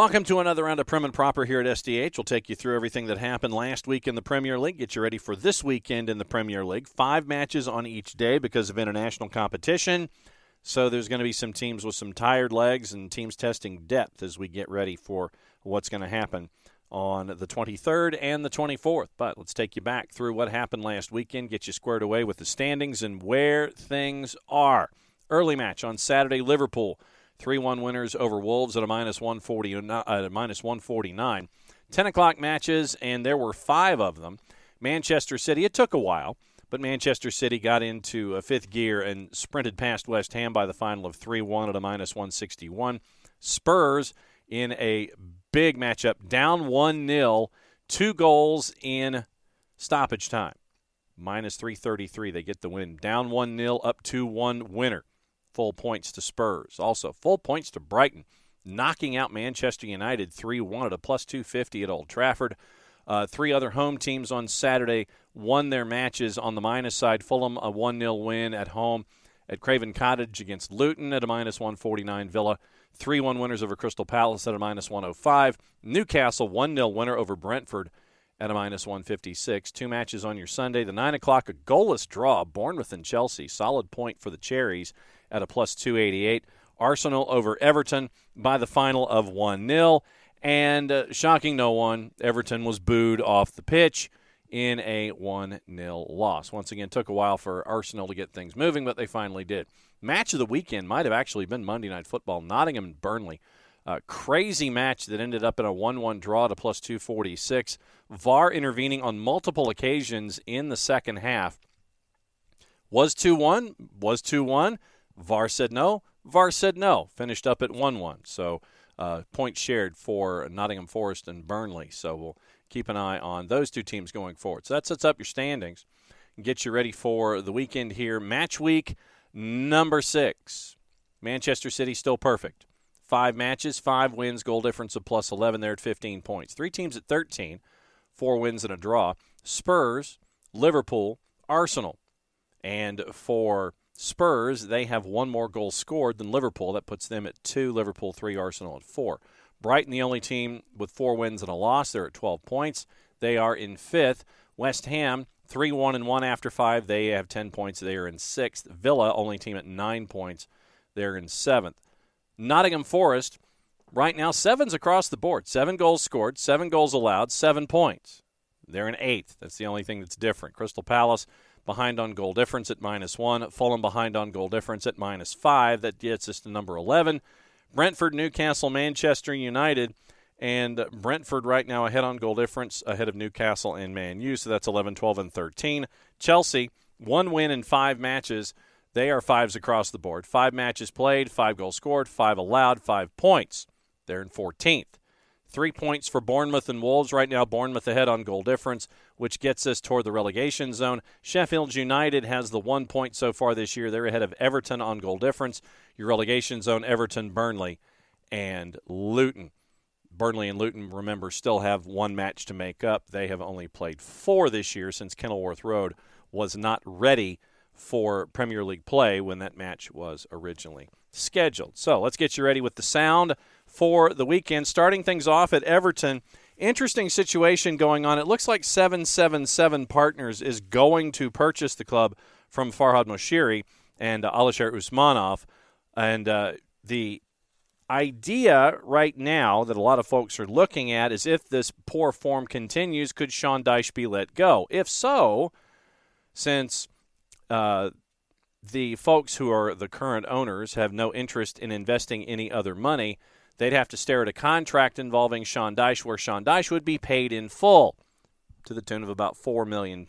Welcome to another round of Prem and Proper here at SDH. We'll take you through everything that happened last week in the Premier League, get you ready for this weekend in the Premier League. 5 matches on each day because of international competition. So there's going to be some teams with some tired legs and teams testing depth as we get ready for what's going to happen on the 23rd and the 24th. But let's take you back through what happened last weekend, get you squared away with the standings and where things are. Early match on Saturday, Liverpool 3-1 winners over Wolves at a minus 149. 10 o'clock matches, and there were 5 of them. Manchester City, it took a while, but Manchester City got into a 5th gear and sprinted past West Ham by the final of 3-1 at a minus 161. Spurs in a big matchup, down 1-0, 2 goals in stoppage time. Minus 333, they get the win. Down 1-0, up 2-1 winner. Full points to Spurs. Also, full points to Brighton, knocking out Manchester United 3-1 at a plus 250 at Old Trafford. 3 other home teams on Saturday won their matches on the minus side. Fulham, a 1-0 win at home at Craven Cottage against Luton at a minus 149. Villa, 3-1 winners over Crystal Palace at a minus 105. Newcastle, 1-0 winner over Brentford at a minus 156. 2 matches on your Sunday. The 9 o'clock, a goalless draw, Bournemouth and Chelsea. Solid point for the Cherries at a plus 288. Arsenal over Everton by the final of 1-0. And shocking no one, Everton was booed off the pitch in a 1-0 loss. Once again, took a while for Arsenal to get things moving, but they finally did. Match of the weekend might have actually been Monday Night Football, Nottingham and Burnley. Crazy match that ended up in a 1-1 draw to plus 246. VAR intervening on multiple occasions in the second half. Was 2-1? Was 2-1? VAR said no. VAR said no. Finished up at 1-1. So points shared for Nottingham Forest and Burnley. So we'll keep an eye on those 2 teams going forward. So that sets up your standings and gets you ready for the weekend here. Match week number 6. Manchester City still perfect. 5 matches, 5 wins, goal difference of plus 11. They're at 15 points. 3 teams at 13, 4 wins and a draw. Spurs, Liverpool, Arsenal. And for Spurs, they have 1 more goal scored than Liverpool. That puts them at 2, Liverpool 3, Arsenal at 4. Brighton, the only team with 4 wins and a loss. They're at 12 points. They are in 5th. West Ham, 3-1-1 after 5. They have 10 points. They are in 6th. Villa, only team at 9 points. They're in 7th. Nottingham Forest, right now, 7's across the board. 7 goals scored, 7 goals allowed, 7 points. They're in 8th. That's the only thing that's different. Crystal Palace behind on goal difference at -1. Fulham behind on goal difference at -5. That gets us to number 11. Brentford, Newcastle, Manchester United. And Brentford right now ahead on goal difference, ahead of Newcastle and Man U. So that's 11, 12, and 13. Chelsea, 1 win in 5 matches. They are 5s across the board. 5 matches played, 5 goals scored, 5 allowed, 5 points. They're in 14th. 3 points for Bournemouth and Wolves. Right now, Bournemouth ahead on goal difference, which gets us toward the relegation zone. Sheffield United has the 1 point so far this year. They're ahead of Everton on goal difference. Your relegation zone, Everton, Burnley, and Luton. Burnley and Luton, remember, still have 1 match to make up. They have only played 4 this year since Kenilworth Road was not ready for Premier League play when that match was originally scheduled. So let's get you ready with the sound for the weekend. Starting things off at Everton, interesting situation going on. It looks like 777 Partners is going to purchase the club from Farhad Moshiri and Alisher Usmanov. And the idea right now that a lot of folks are looking at is if this poor form continues, could Sean Dyche be let go? If so, since the folks who are the current owners have no interest in investing any other money, they'd have to stare at a contract involving Sean Dyche where Sean Dyche would be paid in full to the tune of about £4 million.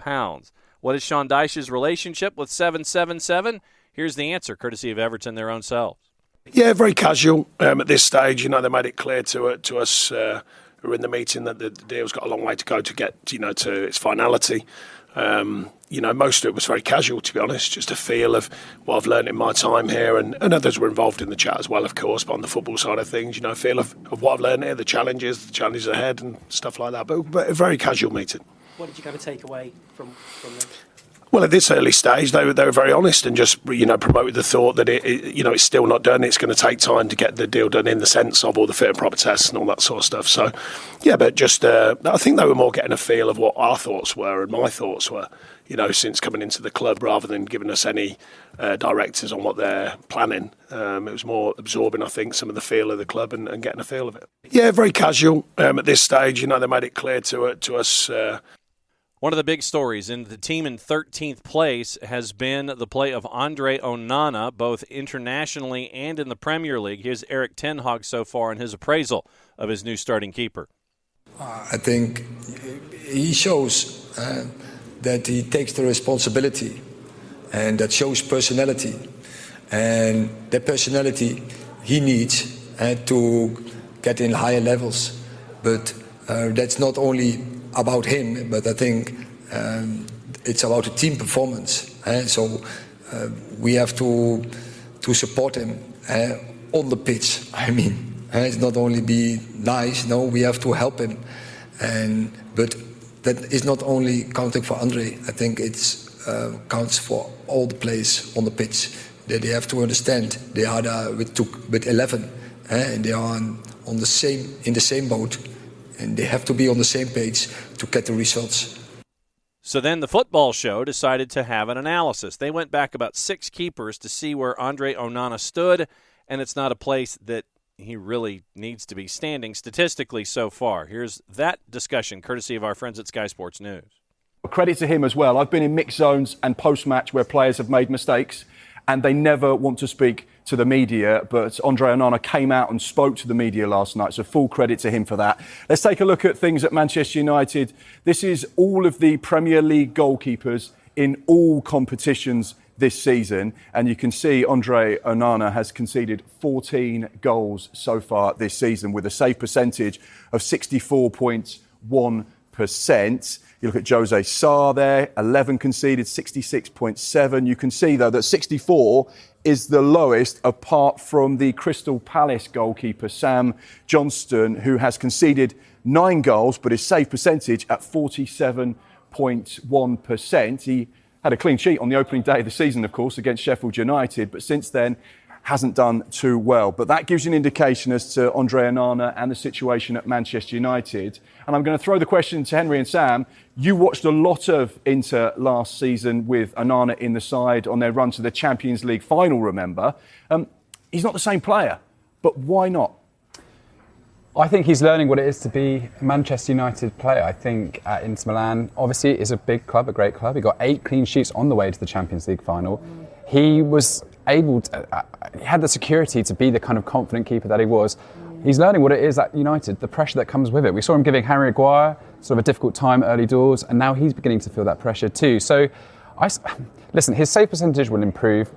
What is Sean Dyche's relationship with 777? Here's the answer, courtesy of Everton, their own selves. Yeah, very casual at this stage. You know, they made it clear to us who were in the meeting that the deal's got a long way to go to get, to its finality. Most of it was very casual, to be honest, just a feel of what I've learned in my time here, and others were involved in the chat as well, of course, but on the football side of things, a feel of what I've learned here, the challenges ahead and stuff like that, but a very casual meeting. What did you kind of take away from this? Well, at this early stage, they were very honest and just promoted the thought that it's still not done. It's going to take time to get the deal done in the sense of all the fit and proper tests and all that sort of stuff. So, yeah, but just I think they were more getting a feel of what our thoughts were and my thoughts were, since coming into the club, rather than giving us any directives on what they're planning. It was more absorbing, I think, some of the feel of the club and getting a feel of it. Yeah, very casual at this stage. They made it clear to us. One of the big stories in the team in 13th place has been the play of Andre Onana, both internationally and in the Premier League. Here's Eric Ten Hag so far in his appraisal of his new starting keeper. I think he shows that he takes the responsibility, and that shows personality. And that personality he needs to get in higher levels. But that's not only about him, but I think it's about a team performance. So we have to support him on the pitch. I mean, it's not only be nice. No, we have to help him. But that is not only counting for Andre. I think it's counts for all the players on the pitch. That they have to understand they are there with 11, and they are in the same boat. And they have to be on the same page to get the results. So then the football show decided to have an analysis. They went back about 6 keepers to see where Andre Onana stood, and it's not a place that he really needs to be standing statistically so far. Here's that discussion, courtesy of our friends at Sky Sports News. Credit to him as well. I've been in mixed zones and post-match where players have made mistakes, and they never want to speak to the media, but Andre Onana came out and spoke to the media last night, so full credit to him for that. Let's take a look at things at Manchester United. This is all of the Premier League goalkeepers in all competitions this season, and you can see Andre Onana has conceded 14 goals so far this season with a save percentage of 64.1%. You look at Jose Sarr there, 11 conceded, 66.7. You can see, though, that 64 is the lowest apart from the Crystal Palace goalkeeper, Sam Johnston, who has conceded 9 goals, but his save percentage at 47.1%. He had a clean sheet on the opening day of the season, of course, against Sheffield United, but since then hasn't done too well. But that gives you an indication as to Andre Onana and the situation at Manchester United. And I'm going to throw the question to Henry and Sam. You watched a lot of Inter last season with Onana in the side on their run to the Champions League final, remember. He's not the same player, but why not? I think he's learning what it is to be a Manchester United player. I think at Inter Milan, obviously, is a big club, a great club. He got 8 clean sheets on the way to the Champions League final. He was able to, he had the security to be the kind of confident keeper that he was. He's learning what it is at United, the pressure that comes with it. We saw him giving Harry Maguire sort of a difficult time early doors, and now he's beginning to feel that pressure too. So, listen, his save percentage will improve.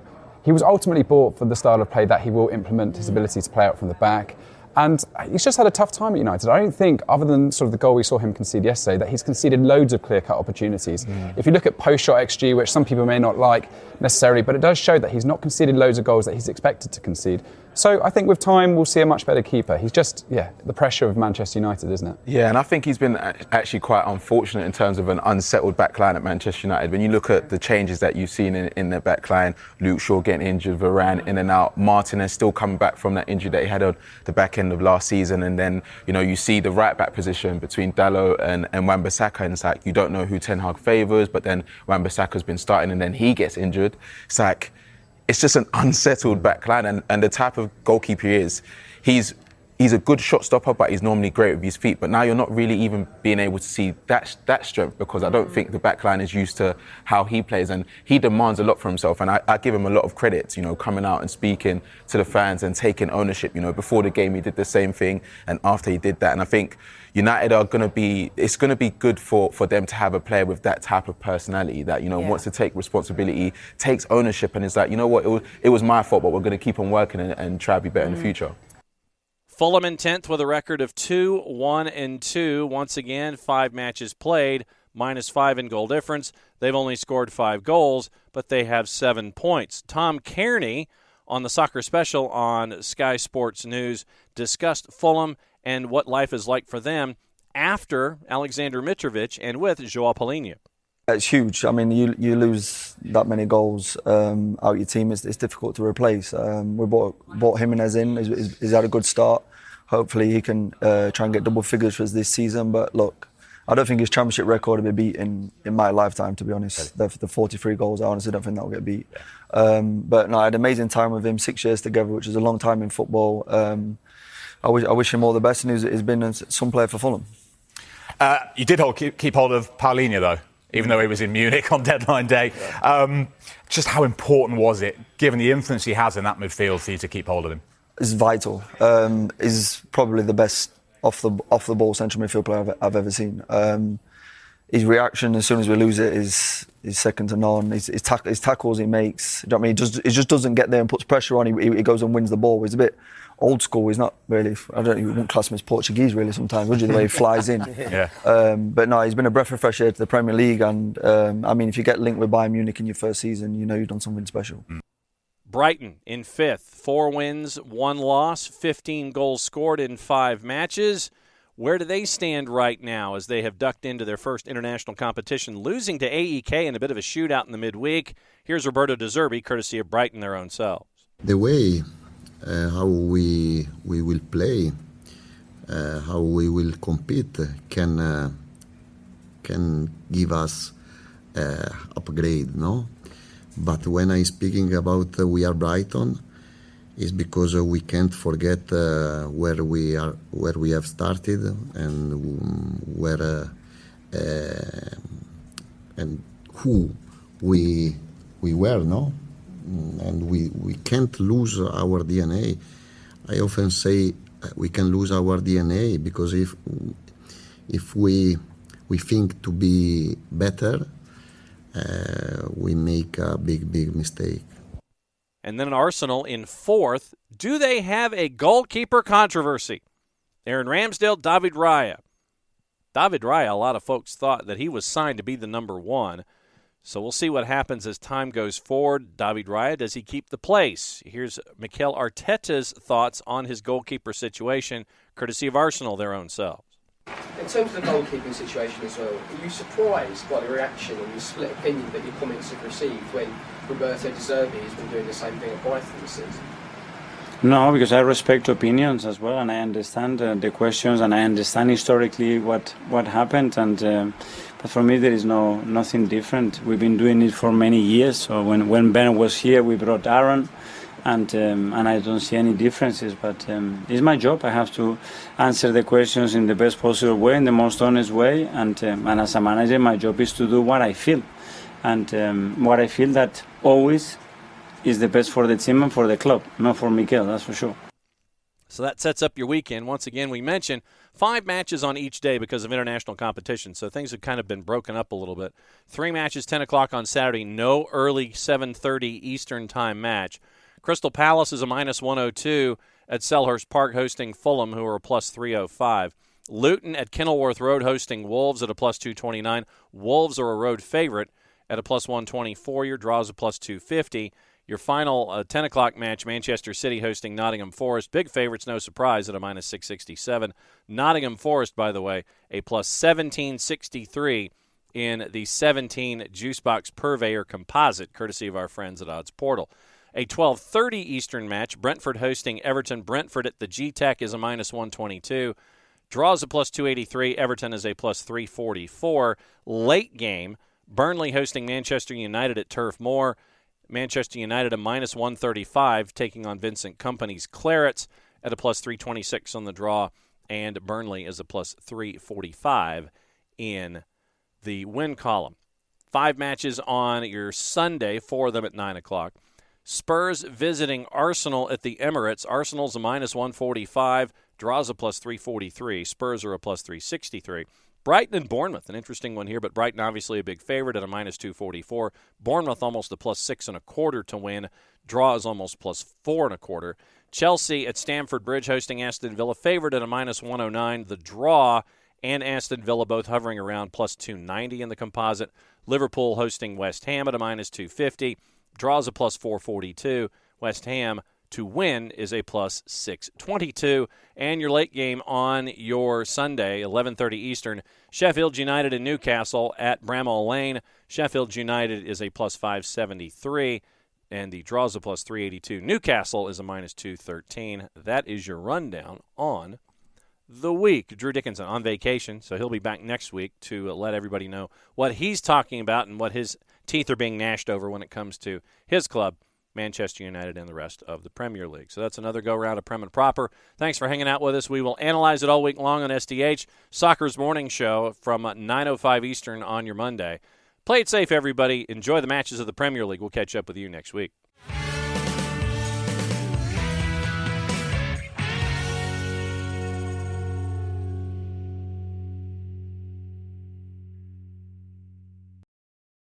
He was ultimately bought for the style of play that he will implement, his ability to play out from the back. And he's just had a tough time at United. I don't think, other than sort of the goal we saw him concede yesterday, that he's conceded loads of clear-cut opportunities. If you look at post-shot XG, which some people may not like necessarily, but it does show that he's not conceded loads of goals that he's expected to concede. So I think with time, we'll see a much better keeper. He's just, the pressure of Manchester United, isn't it? Yeah, and I think he's been actually quite unfortunate in terms of an unsettled backline at Manchester United. When you look at the changes that you've seen in their backline, Luke Shaw getting injured, Varane in and out, Martinez still coming back from that injury that he had on the back end of last season, and then, you see the right-back position between Dalot and Wan-Bissaka, and it's like, you don't know who Ten Hag favours, but then Wan-Bissaka's been starting and then he gets injured. It's like, it's just an unsettled backline, and the type of goalkeeper he is, he's a good shot stopper, but he's normally great with his feet. But now you're not really even being able to see that strength, because I don't think the backline is used to how he plays, and he demands a lot for himself. And I give him a lot of credit, coming out and speaking to the fans and taking ownership. Before the game he did the same thing, and after he did that. And I think United it's going to be good for them to have a player with that type of personality that, wants to take responsibility, takes ownership, and is like, it was my fault, but we're going to keep on working and try to be better in the future. Fulham in 10th with a record of 2-1-2. Once again, 5 matches played, -5 in goal difference. They've only scored 5 goals, but they have 7 points. Tom Kearney on the Soccer Special on Sky Sports News discussed Fulham and what life is like for them after Alexander Mitrovic and with Joao Palhinha. It's huge. I mean, you lose that many goals out your team. It's difficult to replace. We brought Jimenez in. He's had a good start. Hopefully he can try and get double figures for us this season. But look, I don't think his championship record will be beat in my lifetime, to be honest. The 43 goals, I honestly don't think that will get beat. But no, I had an amazing time with him, 6 years together, which is a long time in football. I wish him all the best, and he's been some player for Fulham. You did keep hold of Paulinho, though, even though he was in Munich on deadline day. Just how important was it, given the influence he has in that midfield, for you to keep hold of him? It's vital. He's probably the best off the ball central midfield player I've ever seen. His reaction as soon as we lose it is second to none. His tackles he makes. You know what I mean? He just doesn't get there and puts pressure on. He goes and wins the ball. He's a bit old school. He's not really. I don't even want class him as Portuguese really. Sometimes, would you? The way he flies in. Yeah. But no, he's been a breath of fresh air to the Premier League. And I mean, if you get linked with Bayern Munich in your first season, you know you've done something special. Brighton in 5th, 4 wins, 1 loss, 15 goals scored in 5 matches. Where do they stand right now as they have ducked into their first international competition, losing to AEK in a bit of a shootout in the midweek? Here's Roberto De Zerbi, courtesy of Brighton, their own selves. The way how we will play, how we will compete can give us upgrade, no? But when I'm speaking about we are Brighton, it's because we can't forget where we have started and where and who we were, no? And we can't lose our DNA. I often say we can lose our DNA because if we think to be better, we make a big mistake. And then Arsenal in 4th. Do they have a goalkeeper controversy? Aaron Ramsdale, David Raya. David Raya, a lot of folks thought that he was signed to be the number 1. So we'll see what happens as time goes forward. David Raya, does he keep the place? Here's Mikel Arteta's thoughts on his goalkeeper situation, courtesy of Arsenal, their own selves. In terms of the goalkeeping situation as well, are you surprised by the reaction and the split opinion that your comments have received when Roberto De Zerbi has been doing the same thing at Brighton this season? No, because I respect opinions as well, and I understand the questions, and I understand historically what happened. And but for me, there is nothing different. We've been doing it for many years. So when Ben was here, we brought Aaron. And I don't see any differences, but it's my job. I have to answer the questions in the best possible way, in the most honest way. And as a manager, my job is to do what I feel, and what I feel that always is the best for the team and for the club, not for Mikel, that's for sure. So that sets up your weekend. Once again, we mentioned 5 matches on each day because of international competition, so things have kind of been broken up a little bit. 3 matches, 10 o'clock on Saturday, no early 7:30 Eastern time match. Crystal Palace is a -102 at Selhurst Park hosting Fulham, who are a +305. Luton at Kenilworth Road hosting Wolves at a +229. Wolves are a road favorite at a +124. Your draw is a +250. Your final 10 o'clock match, Manchester City hosting Nottingham Forest. Big favorites, no surprise, at a -667. Nottingham Forest, by the way, a +1763 in the 17 Juicebox Purveyor Composite, courtesy of our friends at Odds Portal. A 12:30 Eastern match, Brentford hosting Everton. Brentford at the G-Tech is a -122. Draws a +283. Everton is a +344. Late game, Burnley hosting Manchester United at Turf Moor. Manchester United a -135, taking on Vincent Kompany's Clarets at a +326 on the draw. And Burnley is a +345 in the win column. 5 matches on your Sunday, 4 of them at 9 o'clock. Spurs visiting Arsenal at the Emirates. Arsenal's a -145, draws a +343. Spurs are a +363. Brighton and Bournemouth, an interesting one here, but Brighton obviously a big favorite at a -244. Bournemouth almost a +6.25 to win. Draw is almost +4.25. Chelsea at Stamford Bridge hosting Aston Villa, favored at a -109. The draw and Aston Villa both hovering around +290 in the composite. Liverpool hosting West Ham at a -250. Draws a +442. West Ham to win is a plus 622. And your late game on your Sunday, 11:30 Eastern, Sheffield United and Newcastle at Bramall Lane. Sheffield United is a plus 573, and the draw is a plus 382. Newcastle is a minus 213. That is your rundown on the week. Drew Dickinson on vacation, so he'll be back next week to let everybody know what he's talking about and what his teeth are being gnashed over when it comes to his club, Manchester United, and the rest of the Premier League. So that's another go-round of Prem and Proper. Thanks for hanging out with us. We will analyze it all week long on SDH, Soccer's Morning Show from 9:05 Eastern on your Monday. Play it safe, everybody. Enjoy the matches of the Premier League. We'll catch up with you next week.